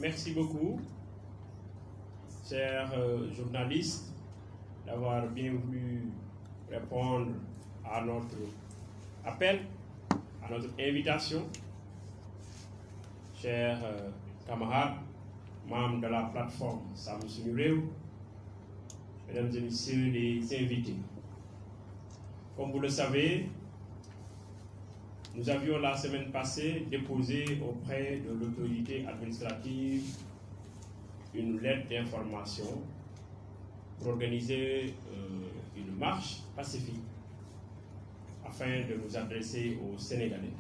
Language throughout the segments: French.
Merci beaucoup, chers journalistes, d'avoir bien voulu répondre à notre appel, à notre invitation. Chers camarades, membres de la plateforme Samm Suñu Réew, mesdames et messieurs les invités. Comme vous le savez, nous avions la semaine passée déposé auprès de l'autorité administrative une lettre d'information pour organiser une marche pacifique afin de nous adresser aux Sénégalais.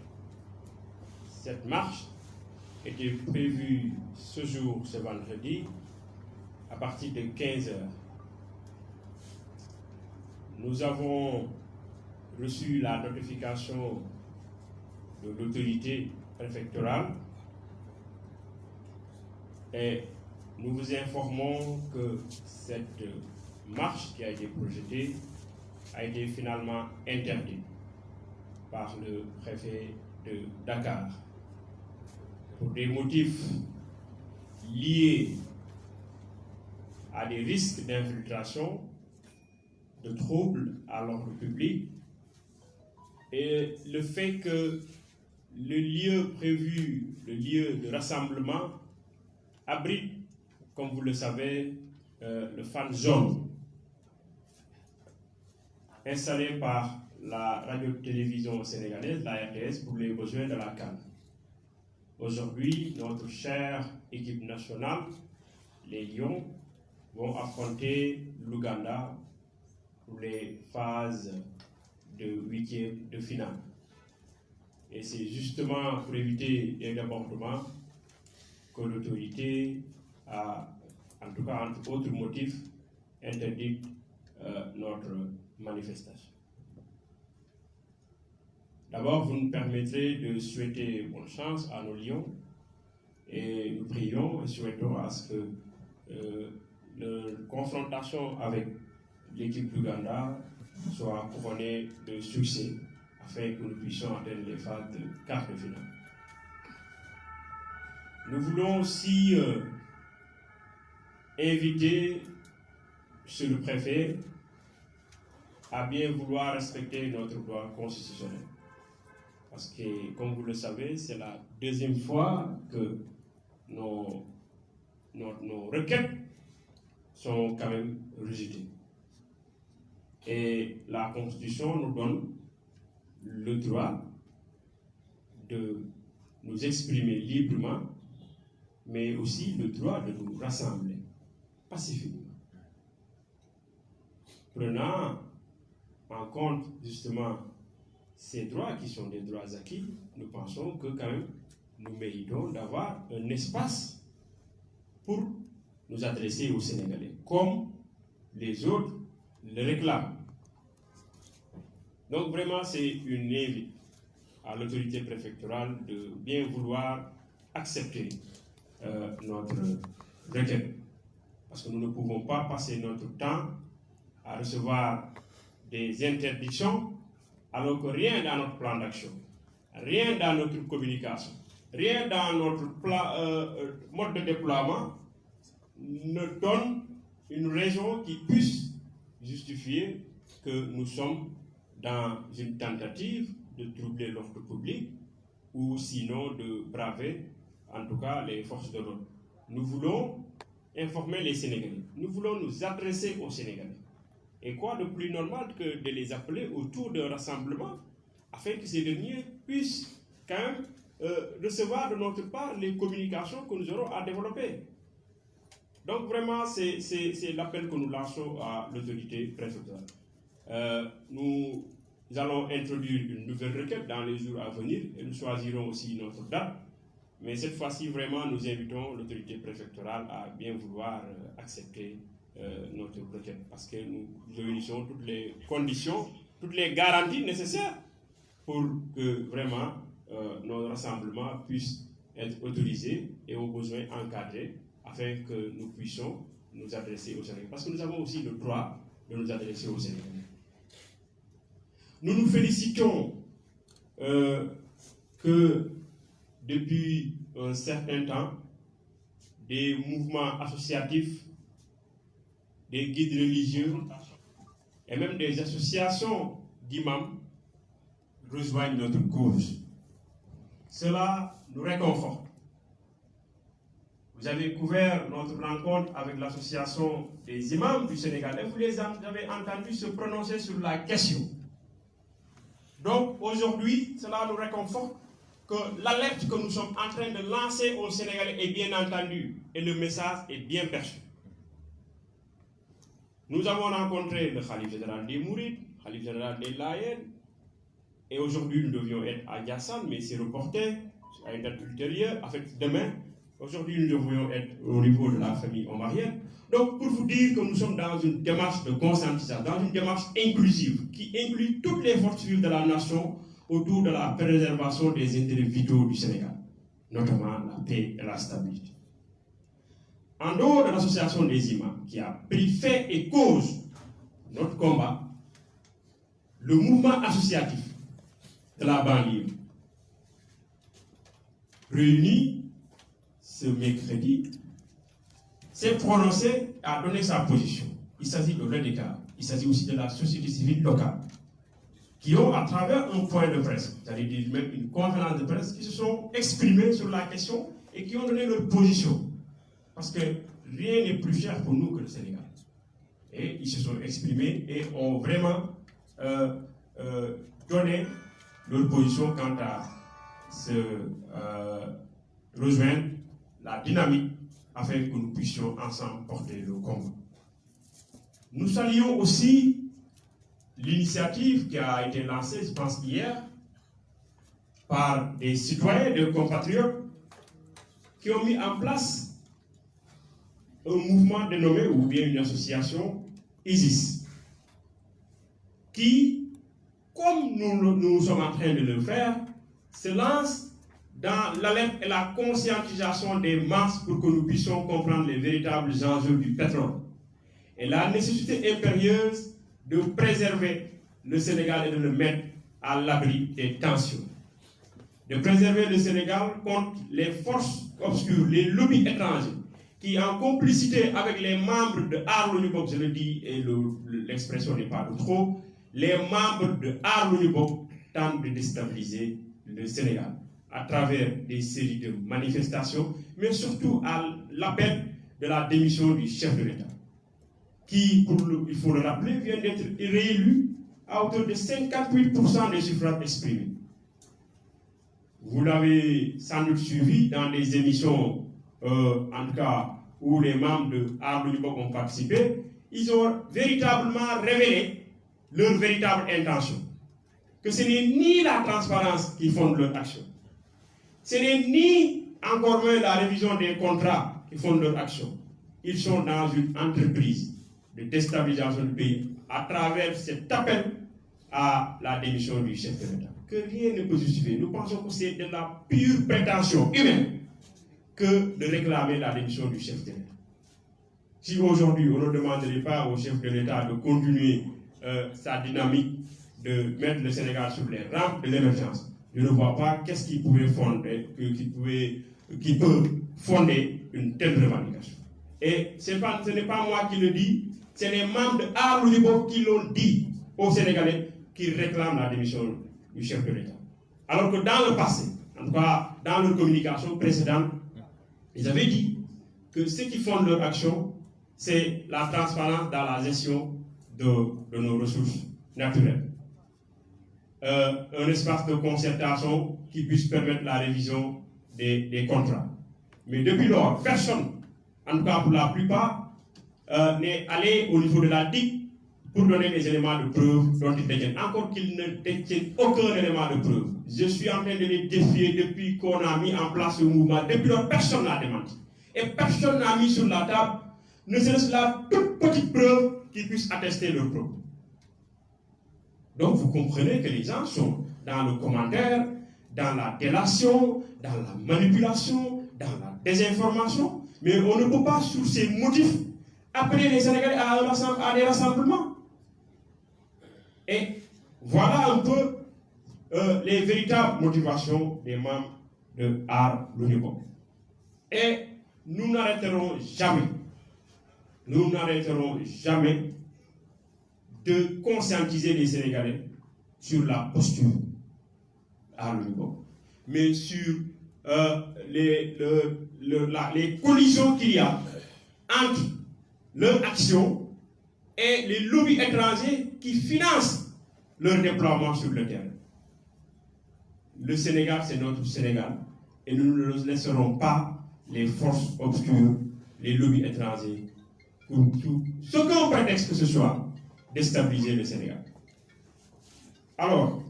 Cette marche était prévue ce jour, ce vendredi, à partir de 15 heures. Nous avons reçu la notification de l'autorité préfectorale et nous vous informons que cette marche qui a été projetée a été finalement interdite par le préfet de Dakar pour des motifs liés à des risques d'infiltration, de troubles à l'ordre public et le fait que le lieu prévu, le lieu de rassemblement, abrite, comme vous le savez, le fan zone installé par la radio-télévision sénégalaise, la RTS, pour les besoins de la CAN. Aujourd'hui, notre chère équipe nationale, les Lions, vont affronter l'Ouganda pour les phases de huitième de finale. Et c'est justement pour éviter des débordements que l'autorité a, en tout cas entre autres motifs, interdit notre manifestation. D'abord, vous nous permettrez de souhaiter bonne chance à nos Lions et nous prions et souhaitons à ce que la confrontation avec l'équipe d'Ouganda soit couronnée de succès afin que nous puissions atteindre les phases de quart de finale. Nous voulons aussi inviter M. le Préfet à bien vouloir respecter notre droit constitutionnel. Parce que, comme vous le savez, c'est la deuxième fois que nos requêtes sont quand même rejetées. Et la Constitution nous donne le droit de nous exprimer librement, mais aussi le droit de nous rassembler pacifiquement. Prenant en compte justement ces droits qui sont des droits acquis, nous pensons que quand même nous méritons d'avoir un espace pour nous adresser aux Sénégalais, comme les autres le réclament. Donc vraiment c'est une invite à l'autorité préfectorale de bien vouloir accepter notre requête. Parce que nous ne pouvons pas passer notre temps à recevoir des interdictions alors que rien dans notre plan d'action, rien dans notre communication, rien dans notre mode de déploiement ne donne une raison qui puisse justifier que nous sommes dans une tentative de troubler l'ordre public ou sinon de braver en tout cas les forces de l'ordre. Nous voulons informer les Sénégalais, nous voulons nous adresser aux Sénégalais. Et quoi de plus normal que de les appeler autour d'un rassemblement afin que ces derniers puissent quand même recevoir de notre part les communications que nous aurons à développer. Donc vraiment, c'est l'appel que nous lançons à l'autorité préfectorale. Nous allons introduire une nouvelle requête dans les jours à venir et nous choisirons aussi notre date. Mais cette fois-ci, vraiment, nous invitons l'autorité préfectorale à bien vouloir accepter notre requête parce que nous réunissons toutes les conditions, toutes les garanties nécessaires pour que vraiment nos rassemblements puissent être autorisés et aux besoins encadrés afin que nous puissions nous adresser aux Sénégalais. Parce que nous avons aussi le droit de nous adresser aux Sénégalais. Nous nous félicitons que depuis un certain temps, des mouvements associatifs, des guides religieux et même des associations d'imams rejoignent notre cause. Cela nous réconforte. Vous avez couvert notre rencontre avec l'association des imams du Sénégal et vous les avez entendus se prononcer sur la question. Donc aujourd'hui, cela nous réconforte que l'alerte que nous sommes en train de lancer au Sénégal est bien entendue et le message est bien perçu. Nous avons rencontré le Khalife général des Mourides, le Khalife général des Layènes, et aujourd'hui nous devions être à Yassane, mais c'est reporté à une date ultérieure, en fait demain. Aujourd'hui nous devrions être au niveau de la famille omarienne. Donc pour vous dire que nous sommes dans une démarche de conscientisation, dans une démarche inclusive, qui inclut toutes les forces vives de la nation autour de la préservation des intérêts vitaux du Sénégal, notamment la paix et la stabilité. En dehors de l'association des imams, qui a pris fait et cause notre combat, le mouvement associatif de la banlieue, réuni ce mercredi, s'est prononcé et a donné sa position. Il s'agit de l'EDECA, il s'agit aussi de la société civile locale, qui ont, à travers un point de presse, c'est-à-dire même une conférence de presse, qui se sont exprimés sur la question et qui ont donné leur position. Parce que rien n'est plus cher pour nous que le Sénégal. Et ils se sont exprimés et ont vraiment donné leur position quant à se rejoindre la dynamique afin que nous puissions ensemble porter le combat. Nous saluons aussi l'initiative qui a été lancée, je pense hier, par des citoyens, des compatriotes, qui ont mis en place un mouvement dénommé, ou bien une association, ISIS, qui, comme nous sommes en train de le faire, se lance dans l'alerte et la conscientisation des masses pour que nous puissions comprendre les véritables enjeux du pétrole et la nécessité impérieuse de préserver le Sénégal et de le mettre à l'abri des tensions. De préserver le Sénégal contre les forces obscures, les lobbies étrangers, qui en complicité avec les membres de Arlonibok, je le dis et l'expression n'est pas de trop, les membres de Arlonibok tentent de déstabiliser le Sénégal à travers des séries de manifestations, mais surtout à l'appel de la démission du chef de l'État, qui, il faut le rappeler, vient d'être réélu à hauteur de 58% des suffrages exprimés. Vous l'avez sans doute suivi dans des émissions, en tout cas, où les membres de Arlonibok ont participé. Ils ont véritablement révélé leur véritable intention. Que ce n'est ni la transparence qui fonde leur action. Ce n'est ni encore moins la révision des contrats qui font leur action. Ils sont dans une entreprise de déstabilisation du pays à travers cet appel à la démission du chef de l'État. Que rien ne peut justifier. Nous pensons que c'est de la pure prétention humaine que de réclamer la démission du chef de l'État. Si aujourd'hui on ne demanderait pas au chef de l'État de continuer sa dynamique de mettre le Sénégal sur les rampes de l'émergence, je ne vois pas qu'est-ce qui pouvait fonder, qui peut fonder une telle revendication. Et ce n'est pas moi qui le dis, c'est les membres de Arlonibok qui l'ont dit aux Sénégalais qui réclament la démission du chef de l'État. Alors que dans le passé, en tout cas dans leur communication précédente, ils avaient dit que ce qui fonde leur action, c'est la transparence dans la gestion de nos ressources naturelles. Un espace de concertation qui puisse permettre la révision des contrats. Mais depuis lors, personne, en tout cas pour la plupart, n'est allé au niveau de la DIC pour donner des éléments de preuve dont ils détiennent. Encore qu'ils ne détiennent aucun élément de preuve. Je suis en train de les défier depuis qu'on a mis en place ce mouvement. Depuis lors, personne n'a démenti. Et personne n'a mis sur la table, ne serait-ce la toute petite preuve qui puisse attester leur propos. Donc vous comprenez que les gens sont dans le commentaire, dans la délation, dans la manipulation, dans la désinformation, mais on ne peut pas, sur ces motifs, appeler les Sénégalais à des rassemblements. Et voilà un peu les véritables motivations des membres de Arlonibok. Et nous n'arrêterons jamais, de conscientiser les Sénégalais sur la posture à l'univeau, mais sur les collisions qu'il y a entre leur action et les lobbies étrangers qui financent leur déploiement sur le terrain. Le Sénégal, c'est notre Sénégal, et nous ne laisserons pas les forces obscures, les lobbies étrangers, pour tout ce qu'un prétexte que ce soit, déstabiliser le Sénégal. Alors,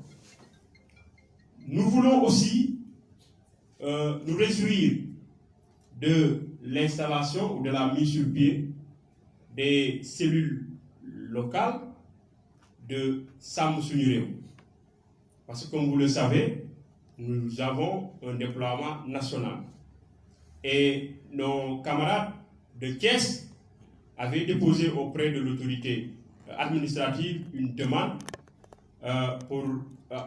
nous voulons aussi nous réjouir de l'installation ou de la mise sur pied des cellules locales de Sàmm Suñu Réew. Parce que comme vous le savez, nous avons un déploiement national. Et nos camarades de Thiès avaient déposé auprès de l'autorité administrative une demande pour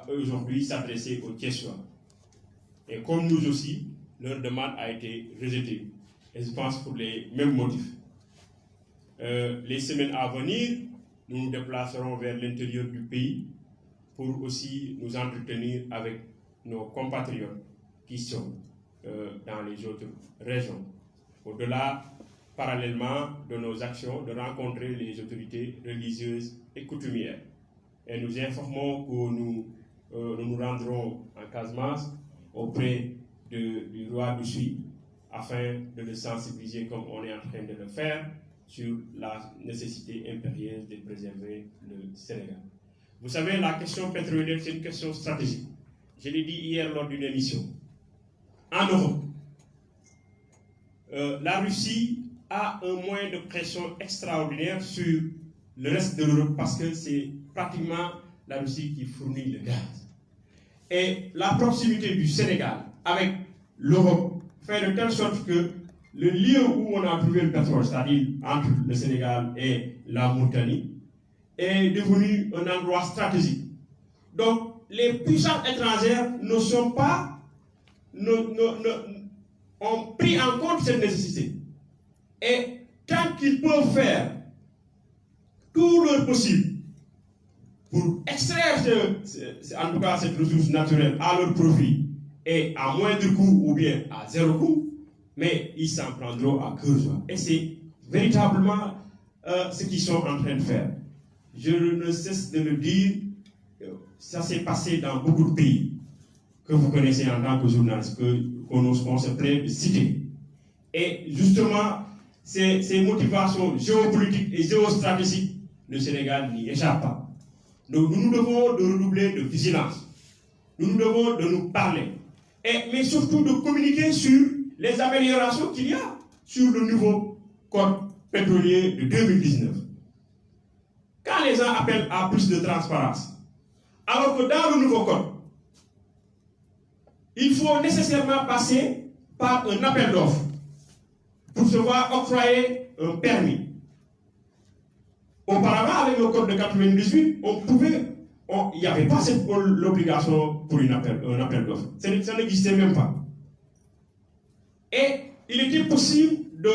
aujourd'hui s'adresser aux Thiessois. Et comme nous aussi, leur demande a été rejetée. Et je pense pour les mêmes motifs. Les semaines à venir, nous nous déplacerons vers l'intérieur du pays pour aussi nous entretenir avec nos compatriotes qui sont dans les autres régions. Au-delà, parallèlement de nos actions, de rencontrer les autorités religieuses et coutumières. Et nous informons que nous nous rendrons en Casamance auprès du roi d'Oussouye afin de le sensibiliser comme on est en train de le faire sur la nécessité impérieuse de préserver le Sénégal. Vous savez, la question pétrolière, c'est une question stratégique. Je l'ai dit hier lors d'une émission. En Europe, la Russie a un moyen de pression extraordinaire sur le reste de l'Europe parce que c'est pratiquement la Russie qui fournit le gaz. Et la proximité du Sénégal avec l'Europe fait de telle sorte que le lieu où on a trouvé le pétrole, c'est-à-dire entre le Sénégal et la Mauritanie, est devenu un endroit stratégique. Donc, les puissances étrangères ne sont pas, ont pris en compte cette nécessité. Et tant qu'ils peuvent faire tout leur possible pour extraire en tout cas cette ressource naturelle à leur profit et à moindre coût ou bien à zéro coût, mais ils s'en prendront à cœur joie. Et c'est véritablement ce qu'ils sont en train de faire. Je ne cesse de le dire, ça s'est passé dans beaucoup de pays que vous connaissez en tant que journaliste, qu'on se plaît de citer. Et justement, ces motivations géopolitiques et géostratégiques, le Sénégal n'y échappe pas. Donc nous devons de redoubler de vigilance. Nous devons de nous parler. Mais surtout de communiquer sur les améliorations qu'il y a sur le nouveau code pétrolier de 2019. Quand les gens appellent à plus de transparence, alors que dans le nouveau code, il faut nécessairement passer par un appel d'offres pour se voir octroyer un permis. Auparavant, avec le code de 98, il n'y avait pas l'obligation pour un appel d'offres. Ça n'existait même pas. Et il était possible de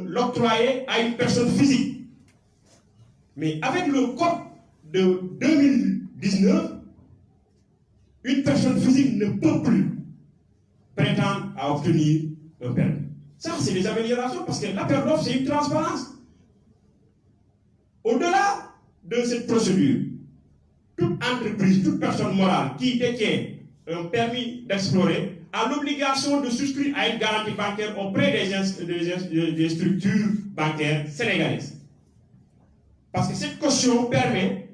l'octroyer à une personne physique. Mais avec le code de 2019, une personne physique ne peut plus prétendre à obtenir un permis. Ça, c'est des améliorations parce que l'appel d'offres, c'est une transparence. Au-delà de cette procédure, toute entreprise, toute personne morale qui détient un permis d'explorer a l'obligation de souscrire à une garantie bancaire auprès des structures bancaires sénégalaises. Parce que cette caution permet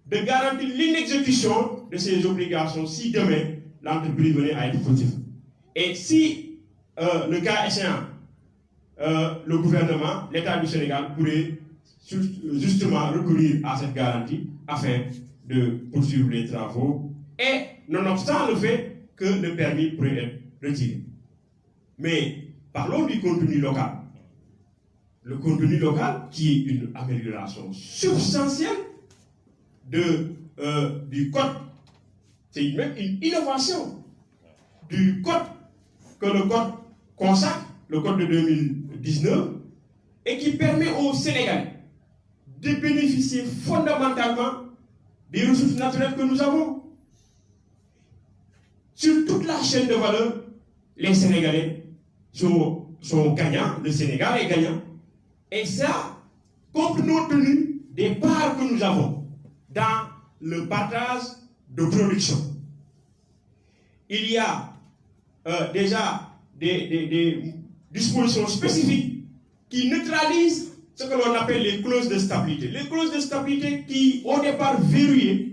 de garantir l'inexécution de ces obligations si demain l'entreprise venait à être fautive. Et si le cas échéant, le gouvernement, l'État du Sénégal pourrait justement recourir à cette garantie afin de poursuivre les travaux et nonobstant le fait que le permis pourrait être retiré. Mais parlons du contenu local. Le contenu local qui est une amélioration substantielle du code. C'est même une innovation du code que le code consacre le code de 2019, et qui permet aux Sénégalais de bénéficier fondamentalement des ressources naturelles que nous avons. Sur toute la chaîne de valeur, les Sénégalais sont gagnants, le Sénégal est gagnant. Et ça, compte tenu des parts que nous avons dans le partage de production. Il y a déjà des dispositions spécifiques qui neutralisent ce que l'on appelle les clauses de stabilité. Les clauses de stabilité qui, au départ, verrouillaient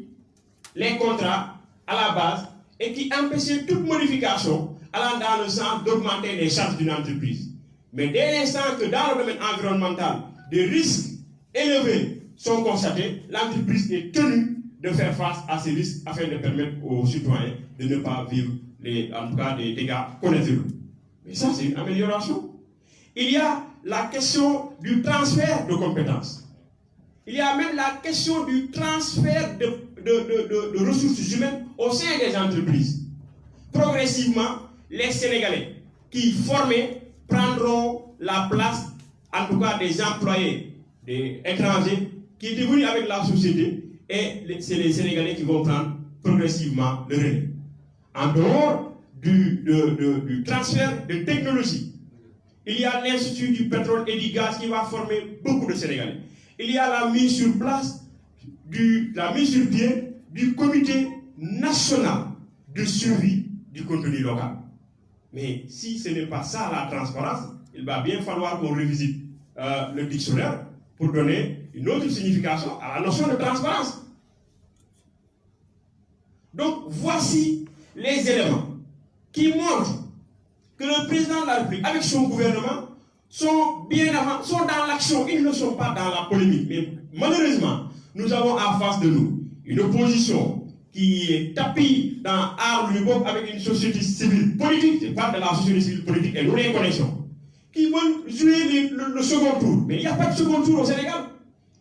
les contrats à la base et qui empêchaient toute modification allant dans le sens d'augmenter les charges d'une entreprise. Mais dès l'instant que dans le domaine environnemental, des risques élevés sont constatés, l'entreprise est tenue de faire face à ces risques afin de permettre aux citoyens de ne pas vivre en tout cas des dégâts collatéraux. Mais ça, c'est une amélioration. Il y a la question du transfert de compétences. Il y a même la question du transfert de ressources humaines au sein des entreprises. Progressivement, les Sénégalais qui formés prendront la place, en tout cas des employés, des étrangers qui étaient venus avec la société, et c'est les Sénégalais qui vont prendre progressivement le relais. En dehors du transfert de technologie, il y a l'Institut du pétrole et du gaz qui va former beaucoup de Sénégalais. Il y a la mise sur place, la mise sur pied du comité national de suivi du contenu local. Mais si ce n'est pas ça la transparence, il va bien falloir qu'on revisite le dictionnaire pour donner une autre signification à la notion de transparence. Donc voici les éléments qui montrent que le président de la République, avec son gouvernement, sont dans l'action. Ils ne sont pas dans la polémique. Mais malheureusement, nous avons en face de nous une opposition qui est tapie dans Arles avec une société civile politique. Je parle de la société civile politique et nous les connaissons. Qui veulent jouer le second tour. Mais il n'y a pas de second tour au Sénégal.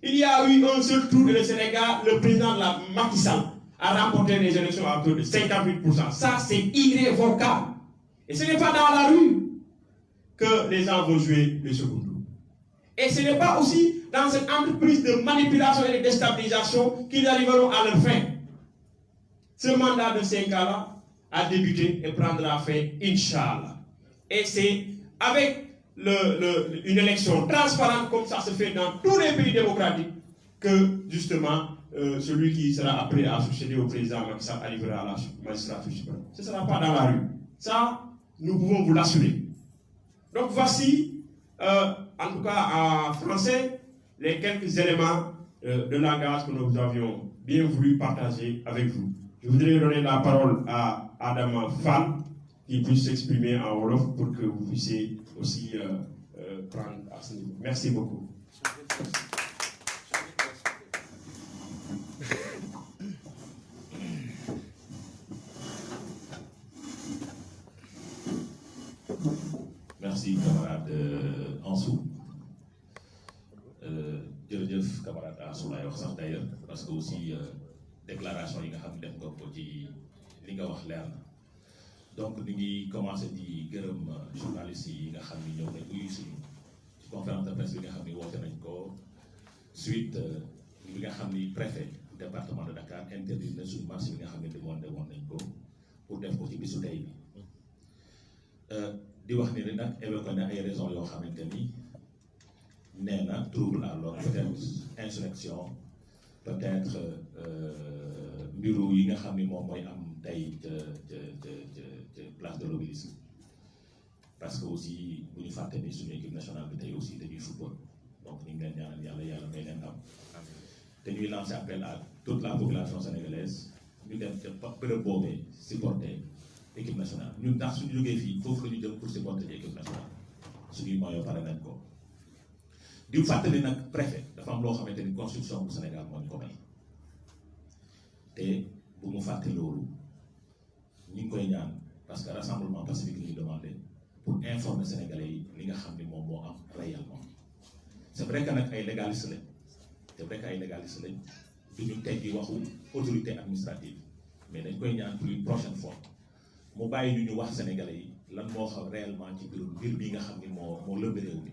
Il y a eu un seul tour et le Sénégal, le président de la Macky Sall a remporté les élections à hauteur de 58%. Ça, c'est irrévocable. Et ce n'est pas dans la rue que les gens vont jouer le second tour. Et ce n'est pas aussi dans cette entreprise de manipulation et de déstabilisation qu'ils arriveront à leur fin. Ce mandat de 5 ans-là a débuté et prendra fin, Inch'Allah. Et c'est avec une élection transparente comme ça se fait dans tous les pays démocratiques que, justement, celui qui sera appelé à succéder au président Macky Sall arrivera à la magistrature suprême. Ce ne sera pas dans la rue. Ça, nous pouvons vous l'assurer. Donc voici, en tout cas en français, les quelques éléments de langage que nous avions bien voulu partager avec vous. Je voudrais donner la parole à Adama Fall, qui puisse s'exprimer en Wolof pour que vous puissiez aussi prendre à ce niveau. Merci beaucoup. Merci camarade Ansou. Jërëjëf camarade Ansou laay wax sax d'ailleurs parce que aussi déclaration yi nga xam def nga ko ci li nga wax leer na donc ñu ngi commencé di gërëm journalistes yi nga xam ni ñëw nañ uyu suñu ci conférence de presse bi nga xam ni woote nañ ko suite bi nga xam ni préfet département de Dakar interdit na suñu marché bi nga xam ne demandé woon nañ ko pour def ko ci bisu tey bi di wax ni nag évoqué na ay raisons yoo xamante ni nee na trouble à l'ordre peut-être insurrection peut-être mbiru yi nga xam ni moom mooy am tey ca place de l'Obélisque parce que aussi bu ñu fàtte ni suñu équipe nationale bi tey aussi dañuy football donc ñu ngi leen ñaanal yàlla may leen am te ñuy lancer appel à toute la population sénégalaise ñu dem ca bërëb boobee supporter équipe nationale ñun ndax suñu jógee fii foofu la ñu jëm pour supporter équipe nationale suñuy moyens pare nañ ko di fàttali nag préfet dafa am loo xamante ni constitution bu Sénégal moo ñu ko may te bu mu fàtte loolu ñu ngi koy ñaan parce que rassemblement pacifique li ñu demandé pour informer sénégalais yi li nga xam ni moom moo am réellement c'est vrai que nag ay légalistes lañ c'est vrai que ay légalistes lañ du ñu teggi waxu autorité administrative mais dañ koy ñaan pour une prochaine fois mu bàyyi ñu wax sénégalais yi lan moo xam réellement ci mbir bi nga xam ni moo lëmb réew mi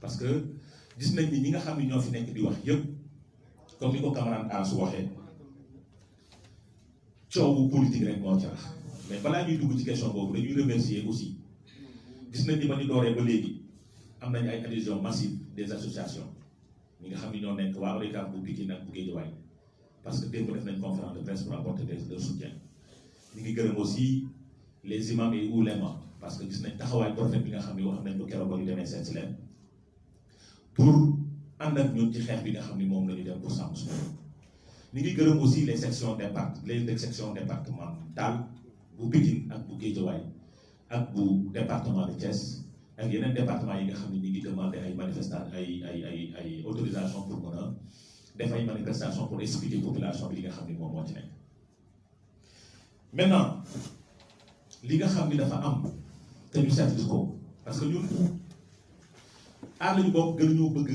parce que gis nañ ni ñi nga xam ni ñoo fi nekk di wax yëpp comme ni ko camarade Ansu waxee coowu politique rek moo ci rax mais balaa ñuy dugg ci question boobu dañuy remercier aussi gis nañ ni ba ñu dooree ba léegi am nañ ay adhésion massive des associations ñi nga xam ni ñoo nekk waa ODCAV bu Pikine ak bu Guédiawaye parce que démb def nañ conférence de presse pour apporter leur soutien ñu ngi gërëm aussi les imams et oulémas parce que gis nañ taxawaay prophète bi nga xam ni wax nañ ko keroog ba ñu demee seet si leen pour ànd ak ñun ci xeex bi nga xam ni moom la ñu dem pour sàmm suñu ñu ngi gërëm aussi les sections départementales bu Pikine ak bu Guédiawaye ak bu département de Thiès ak yeneen département yi nga xam ne ñu ngi demandé ay manifestation ay autorisation pour mën a def ay manifestation pour expliquer population bi li nga xam ni moom moo ci nekk. maintenant li nga xam ni dafa am te ñu seetlu ko parce que ñun aar lañu bokk gën ñoo bëgg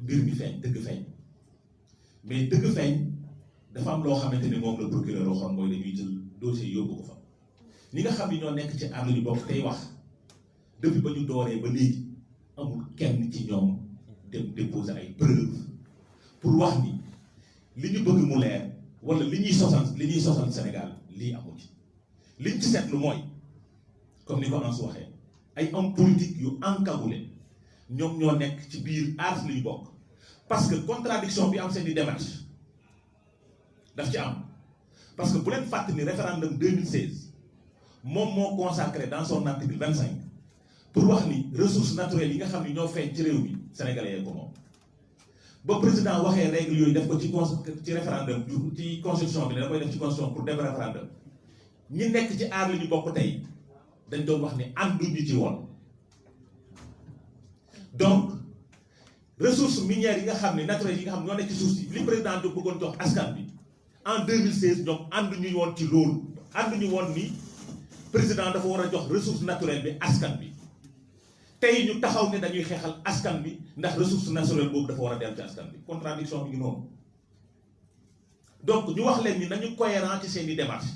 mbir mi feeñ dëgg feeñ mais dëgg feeñ dafa am loo xamante ni moom la procureur waxoon mooy dañuy jël dossier yóbbu ko fa ñi nga xam ni ñoo nekk ci aar lañu bokk tey wax depuis ba ñu dooree ba léegi amul kenn ci ñoom dem déposer ay preuves pour wax ni li ñu bëgg mu leer wala li ñuy sosal Sénégal lii amul ci liñ ci seetlu mooy comme ni ko Ansu waxee ay hommes politiques yu encagoulés ñoom ñoo nekk ci biir aar li ñu bokk parce que contradiction bi am seen i démarche daf ci am parce que bu leen fàttali ni référendum 2016 moom moo consacré dans son article 25 pour wax ni ressources naturelles yi nga xam ni ñoo feeñ ci réew mi sénégalais yee ko moom ba président waxee règle yooyu def ko ci référendum ci constitution bi ne da koy def ci constitution pour def référendum ñi nekk ci aar li ñu bokk tey dañ doon wax ni ànduñu ci woon donc ressources minières yi nga xam ne naturelles yi nga xam ne ñoo nekk ci suuf si li président do bëggoon jox askan bi en 2016 ñoom ànduñu woon ci loolu ànduñu woon ni président dafa war a jox ressource naturelle bi askan bi tey ñu taxaw ne dañuy xeexal askan bi ndax ressource naturelle boobu dafa war a dellu ci askan bi contradiction bi ngi noonu donc ñu wax leen ni nañu cohérent ci seen i démarche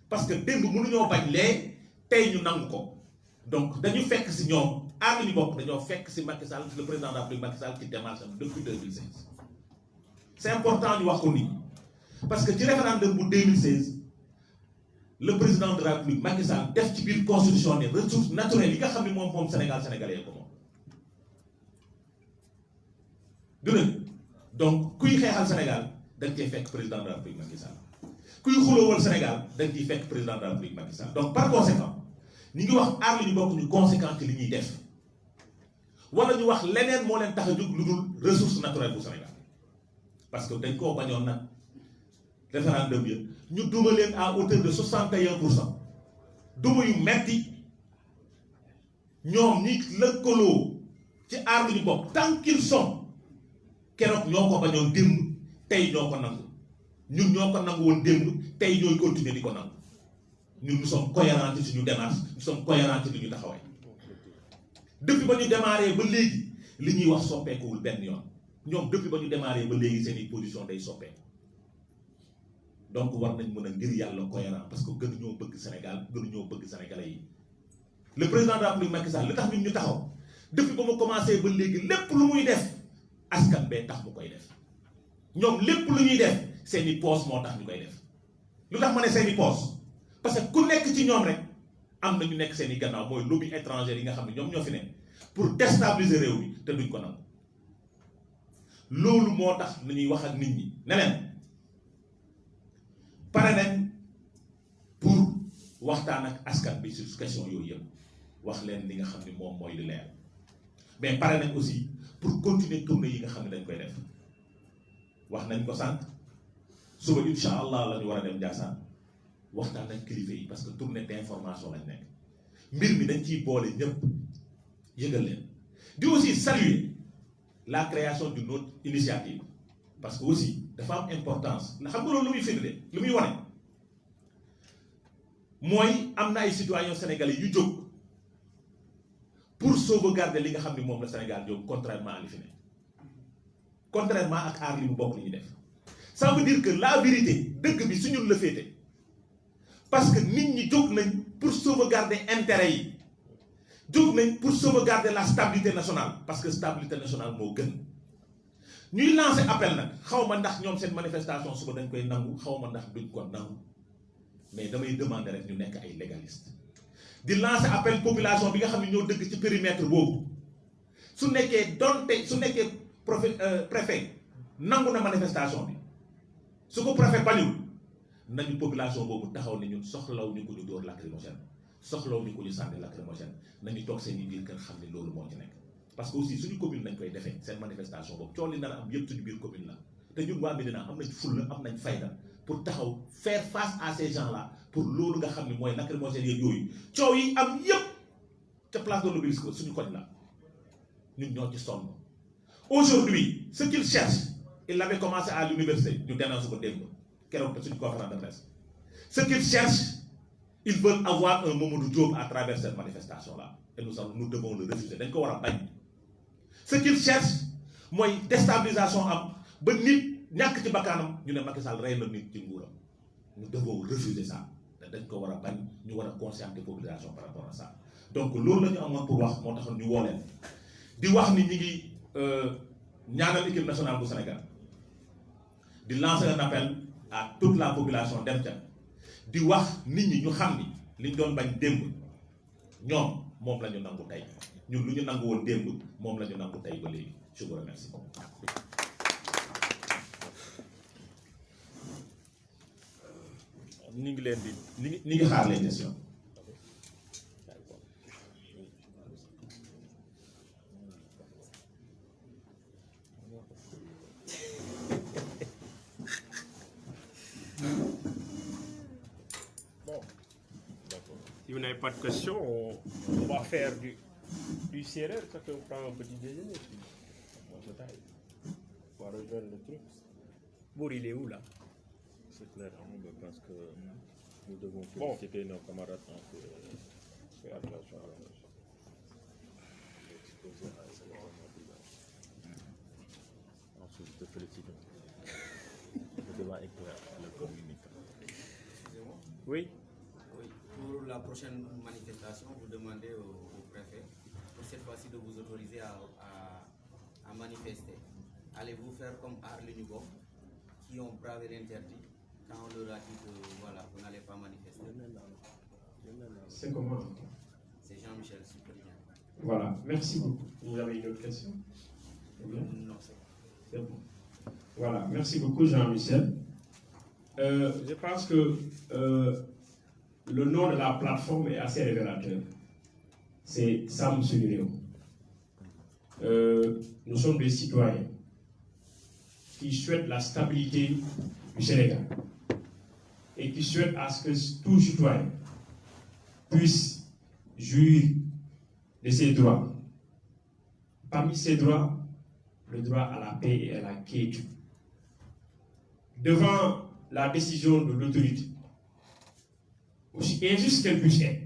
parce que démb mënuñoo bañ lee tey ñu nangu ko donc dañu fekk si ñoom aar li ñu bokk dañoo fekk si Macky Sall le président de la République Macky Sall ci démarche am depuis 2016 c'est important ñu wax ko nii parce que ci référendum bu 2016 le président de la République Macky Sall def ci biir constitution ne ressources naturelles yi nga xam ne moom Sénégal sénégalais ko moom du dëgg donc kuy xeexal Sénégal da nga cee fekk président de la République Macky Sall kuy xuloowal Sénégal da nga ciy fekk président de la République Macky Sall donc par conséquent ñi ngi wax aar li ñu bokk ñu conséquent ci li ñuy def wala ñu wax leneen moo leen tax a jóg lu dul ressource naturelle bu Sénégal parce que dañ koo bañoon nag référendum bi ñu duma leen à hauteur de 61% duma yu metti ñoom ñi lëkkaloo ci aar li ñu bokk tant qu'ils sont keroog ñoo ko bañoon démb tey ñoo ko nangu ñun ñoo ko nangu woon démb tey ñooy continuer di ko nangu ñun nous sommes cohérents ci suñu démarche nous sommes cohérents ci li ñu taxawee depuis ba ñu démarré ba léegi li ñuy wax soppeekuwul benn yoon ñoom depuis ba ñu démarré ba léegi seen i position day soppeeku donc war nañ mën a ngir yàlla cohérent parce que gënuñoo bëgg Sénégal gënuñoo bëgg Sénégalais yi le président de la République Macky Sall li tax ñun ñu taxaw depuis ba mu commencé ba léegi lépp lu muy def askan bee tax mu koy def ñoom lépp lu ñuy def seen i poos moo tax ñu koy def lu tax ma ne seen i poos parce que ku nekk ci ñoom rek am na ñu nekk seen i gannaaw mooy lobby étranger yi nga xam ne ñoom ñoo fi nekk pour déstabiliser réew mi te duñ ko nangu loolu moo tax lu ñuy wax ak nit ñi ne leen pare nañ pour waxtaan ak askan bi sur question yooyu yëpp wax leen li nga xam ne moom mooy li leer mais pare nañ aussi pour continuer tournée yi nga xam ne dañ koy def wax nañ ko sànq suba incha allah la ñu war a dem Ndiassane waxtaan ak kilifa yi parce que tournée d'information lañ nekk mbir mi dañ ciy boole ñëpp yëgal leen di aussi saluer la création d'une autre initiative parce que aussi dafa am importance la xam nga loolu lu muy firnde lu muy wane mooy am na ay citoyens sénégalais yu jóg pour sauvegarder li nga xam ne moom la Sénégal jóg contrairement à li fi ne contrairement ak aar li mu bokk li ñuy def ça veut dire que la vérité dëgg bi su ñun la féete parce que nit ñi jóg nañ pour sauvegarder intérêt yi jóg nañ pour sauvegarder la stabilité nationale parce que stabilité nationale moo gën ñuy lancer appel nag xaw ma ndax ñoom seen manifestation suba dañ koy nangu xaw ma ndax duñ ko nangu mais damay demander rek ñu nekk ay légaliste di lancer appel population bi nga xam ne ñoo dëkk ci périmètre boobu su nekkee donte su nekkee préfet nangu na manifestation bi su ko préfet bañul nañu population boobu taxaw ne ñun soxlaw ñu ko ñu dóor lacrymogène soxlaw ñu ko ñu sànni lacrymogène nañu toog seen i biir kër xam ne loolu moo ci nekk parce que aussi suñu commune nañ koy defee seen manifestation boobu coow li nar a am yëpp suñu biir commune la te ñun waa Médina am nañ fulla am nañ fayda pour taxaw faire face à ces gens là pour loolu nga xam ne mooy lacrymogène yeeg yooyu coow yi am yëpp ca place de l'Obélisque suñu koñ la ñun ñoo ci sonn aujourd'hui ce qu'il cherche il avait commencé à l'université ñu dénonce ko démb keroog suñu conférence de presse ce qu'ils cherchent ils veulent avoir un Mamadou Diop à travers cette manifestation là et nous devons le refuser dañ ko war a bañ ce qu'ils cherchent mooy déstabilisation am ba nit ñàkk ci bakkaanam ñu ne Macky Sall rey na nit ci nguuram nous devons refuser ça dañ ko war a bañ ñu war a conscientiser population par rapport à ça donc loolu la ñu amoon pour wax moo taxoon ñu woo leen di wax ni ñi ngi ñaanal équipe nationale bu Sénégal di lancer un appel à toute la population dem ca di wax nit ñi ñu xam ni liñ doon bañ démb ñoom moom la ñu nangu tey ñun lu ñu nangu woon démb moom la ñu nangu tey ba léegi je vous remercie. ñu ngi leen di ñu ngi xaar les questions. Si vous n'avez pas de questions, on va faire du CRR, chacun prend un petit déjeuner. On va rejoindre le truc. Bour, il est où là? C'est clair, parce que nous devons féliciter nos camarades en fait attention à la ensuite de féliciter. Le débat est clair, le communiqué. Oui. Pour la prochaine manifestation, vous demandez au préfet, pour cette fois-ci, de vous autoriser à manifester. Allez-vous faire comme Arle-Nubo, qui ont bravé l'interdit, quand on leur a dit que voilà, vous n'allez pas manifester? C'est comment? C'est Jean-Michel Superien. Voilà, merci beaucoup. Vous avez une autre question? Non, c'est bon. Voilà, merci beaucoup Jean-Michel. Je pense que le nom de la plateforme est assez révélateur. C'est Sam Sunireo. Nous sommes des citoyens qui souhaitent la stabilité du Sénégal et qui souhaitent à ce que tout citoyen puisse jouir de ses droits. Parmi ces droits, le droit à la paix et à la quiétude. Devant la décision de l'autorité, aussi injuste qu'elle puisse être,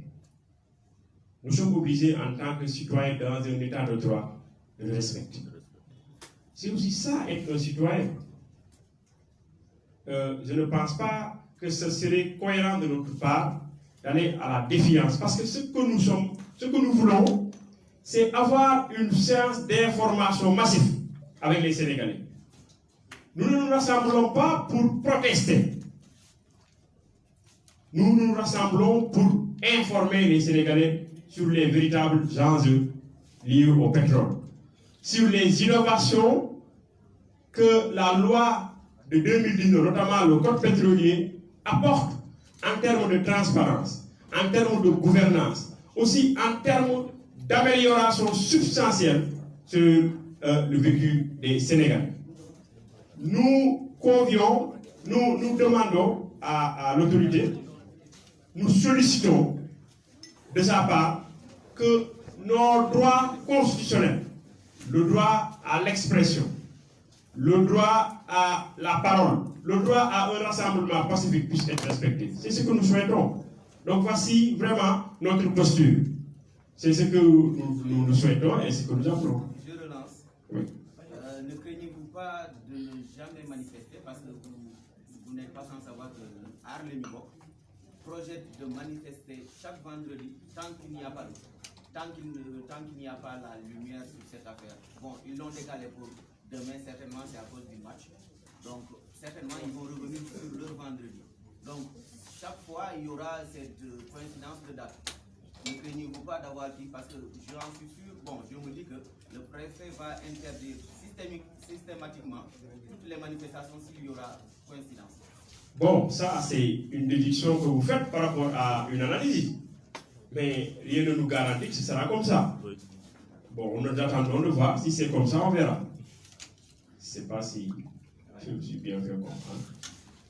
nous sommes obligés en tant que citoyens dans un état de droit de le respecter. C'est aussi ça être un citoyen. Je ne pense pas que ce serait cohérent de notre part d'aller à la défiance, parce que ce que nous voulons, c'est avoir une séance d'information massive avec les Sénégalais. Nous ne nous rassemblons pas pour protester. Nous nous rassemblons pour informer les Sénégalais sur les véritables enjeux liés au pétrole, sur les innovations que la loi de 2019, notamment le code pétrolier, apporte en termes de transparence, en termes de gouvernance, aussi en termes d'amélioration substantielle sur le vécu des Sénégalais. Nous convions, nous demandons à l'autorité, nous sollicitons de sa part que nos droits constitutionnels, le droit à l'expression, le droit à la parole, le droit à un rassemblement pacifique puissent être respectés. C'est ce que nous souhaitons. Donc voici vraiment notre posture. C'est ce que nous souhaitons et ce que nous appelons. Je relance. Oui. Ne craignez-vous pas de ne jamais manifester parce que vous n'êtes pas sans savoir que Arle-Nubo, projette de manifester chaque vendredi tant qu'il n'y a pas la lumière sur cette affaire. Bon, ils l'ont décalé pour demain, certainement c'est à cause du match. Donc, certainement, ils vont revenir sur leur vendredi. Donc, chaque fois, il y aura cette coïncidence de date. Ne craignez-vous pas d'avoir dit, parce que j'en suis sûr, bon, je me dis que le préfet va interdire systématiquement toutes les manifestations s'il y aura coïncidence. Bon, ça c'est une déduction que vous faites par rapport à une analyse. Mais rien ne nous garantit que ce sera comme ça. Bon, nous attendons de voir. Si c'est comme ça, on verra. Je ne sais pas si je me suis bien fait comprendre.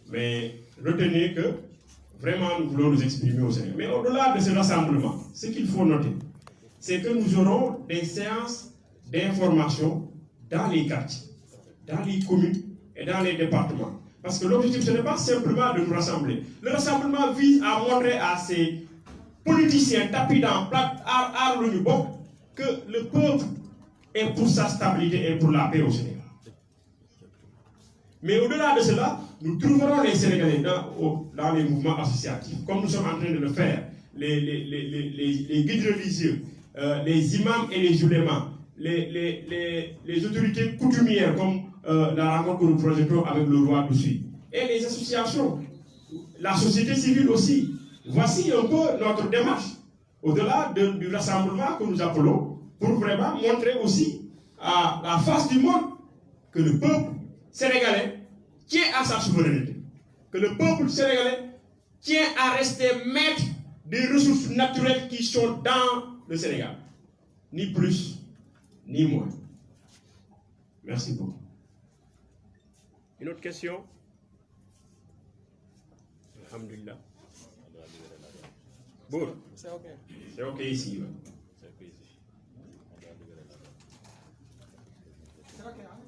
Mais retenez que vraiment nous voulons nous exprimer au Sénégal. Mais au-delà de ce rassemblement, ce qu'il faut noter, c'est que nous aurons des séances d'information dans les quartiers, dans les communes et dans les départements. Parce que l'objectif, ce n'est pas simplement de nous rassembler. Le rassemblement vise à montrer à ces politiciens tapis dans que le peuple est pour sa stabilité et pour la paix au Sénégal. Mais au-delà de cela, nous trouverons les Sénégalais dans les mouvements associatifs, comme nous sommes en train de le faire, les guides religieux, les imams et les ulémas, les autorités coutumières, comme la rencontre que nous projetons avec le roi d'Oussi, et les associations, la société civile aussi. Voici un peu notre démarche, au-delà du rassemblement que nous appelons, pour vraiment montrer aussi à la face du monde que le peuple sénégalais tient à sa souveraineté, que le peuple sénégalais tient à rester maître des ressources naturelles qui sont dans le Sénégal. Ni plus, ni moins. Merci beaucoup. Une autre question? Alhamdulillah. Bon. C'est OK. C'est OK ici. Ouais. C'est OK ici. C'est OK. Hein?